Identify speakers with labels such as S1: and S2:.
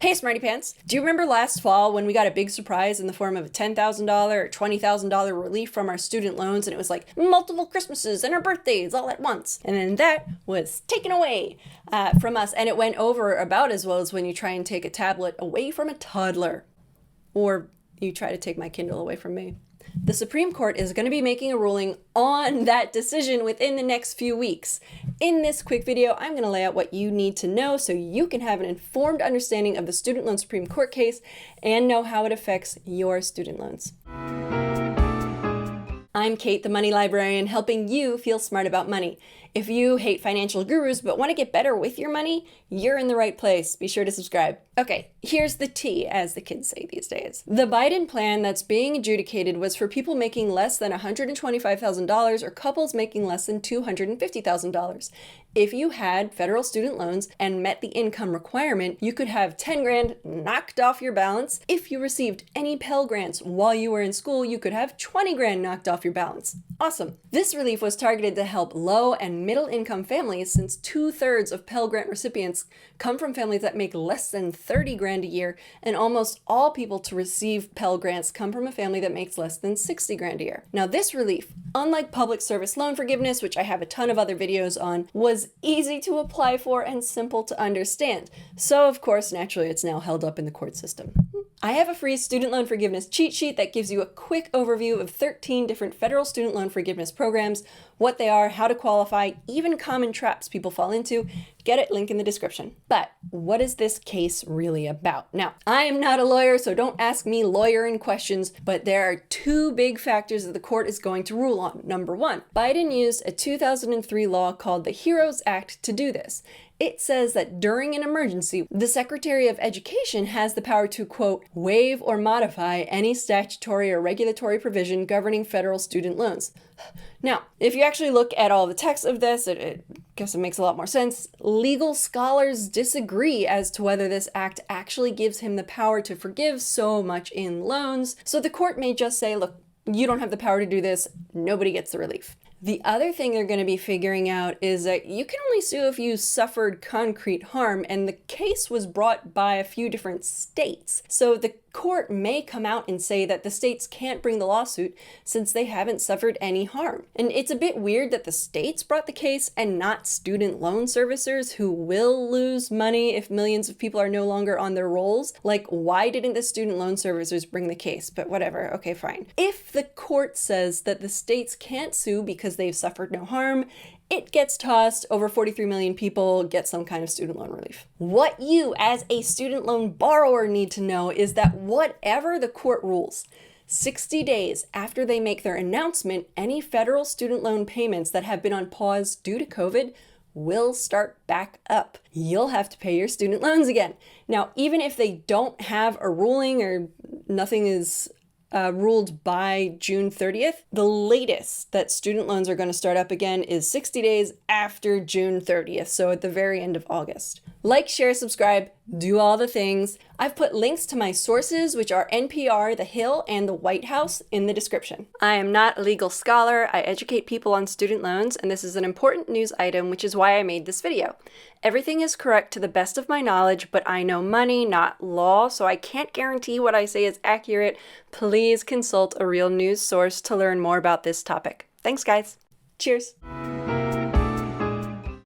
S1: Hey Smarty Pants! Do you remember last fall when we got a big surprise in the form of a $10,000 or $20,000 relief from our student loans, and it was like multiple Christmases and our birthdays all at once? And then that was taken away from us, and it went over about as well as when you try and take a tablet away from a toddler. Or you try to take my Kindle away from me. The Supreme Court is going to be making a ruling on that decision within the next few weeks. In this quick video, I'm going to lay out what you need to know so you can have an informed understanding of the Student Loan Supreme Court case and know how it affects your student loans. I'm Kate, the Money Librarian, helping you feel smart about money. If you hate financial gurus but want to get better with your money, you're in the right place. Be sure to subscribe. Okay, here's the tea, as the kids say these days. The Biden plan that's being adjudicated was for people making less than $125,000 or couples making less than $250,000. If you had federal student loans and met the income requirement, you could have 10 grand knocked off your balance. If you received any Pell Grants while you were in school, you could have 20 grand knocked off your balance. Awesome. This relief was targeted to help low and middle income families, since 2/3 of Pell Grant recipients come from families that make less than 30 grand a year, and almost all people to receive Pell Grants come from a family that makes less than 60 grand a year. Now this relief, unlike public service loan forgiveness, which I have a ton of other videos on, was easy to apply for and simple to understand. So of course, naturally, it's now held up in the court system. I have a free student loan forgiveness cheat sheet that gives you a quick overview of 13 different federal student loan forgiveness programs, what they are, how to qualify, even common traps people fall into. Get it, link in the description. But what is this case really about? Now, I am not a lawyer, so don't ask me lawyering questions, but there are two big factors that the court is going to rule on. Number one, Biden used a 2003 law called the HEROES Act to do this. It says that during an emergency, the Secretary of Education has the power to, quote, waive or modify any statutory or regulatory provision governing federal student loans. Now, if you actually look at all the text of this, I guess it makes a lot more sense. Legal scholars disagree as to whether this act actually gives him the power to forgive so much in loans. So the court may just say, look, you don't have the power to do this. Nobody gets the relief. The other thing they're going to be figuring out is that you can only sue if you suffered concrete harm, and the case was brought by a few different states. So the court may come out and say that the states can't bring the lawsuit since they haven't suffered any harm. And it's a bit weird that the states brought the case and not student loan servicers who will lose money if millions of people are no longer on their rolls. Like, why didn't the student loan servicers bring the case? But whatever, okay, fine. If the court says that the states can't sue because they've suffered no harm, it gets tossed. Over 43 million people get some kind of student loan relief. What you as a student loan borrower need to know is that whatever the court rules, 60 days after they make their announcement, any federal student loan payments that have been on pause due to COVID will start back up. You'll have to pay your student loans again. Now, even if they don't have a ruling or nothing is ruled by June 30th, the latest that student loans are going to start up again is 60 days after June 30th, so at the very end of August. Like, share, subscribe, do all the things. I've put links to my sources, which are NPR, The Hill, and the White House, in the description. I am not a legal scholar. I educate people on student loans, and this is an important news item, which is why I made this video. Everything is correct to the best of my knowledge, but I know money, not law, so I can't guarantee what I say is accurate. Please consult a real news source to learn more about this topic. Thanks, guys. Cheers.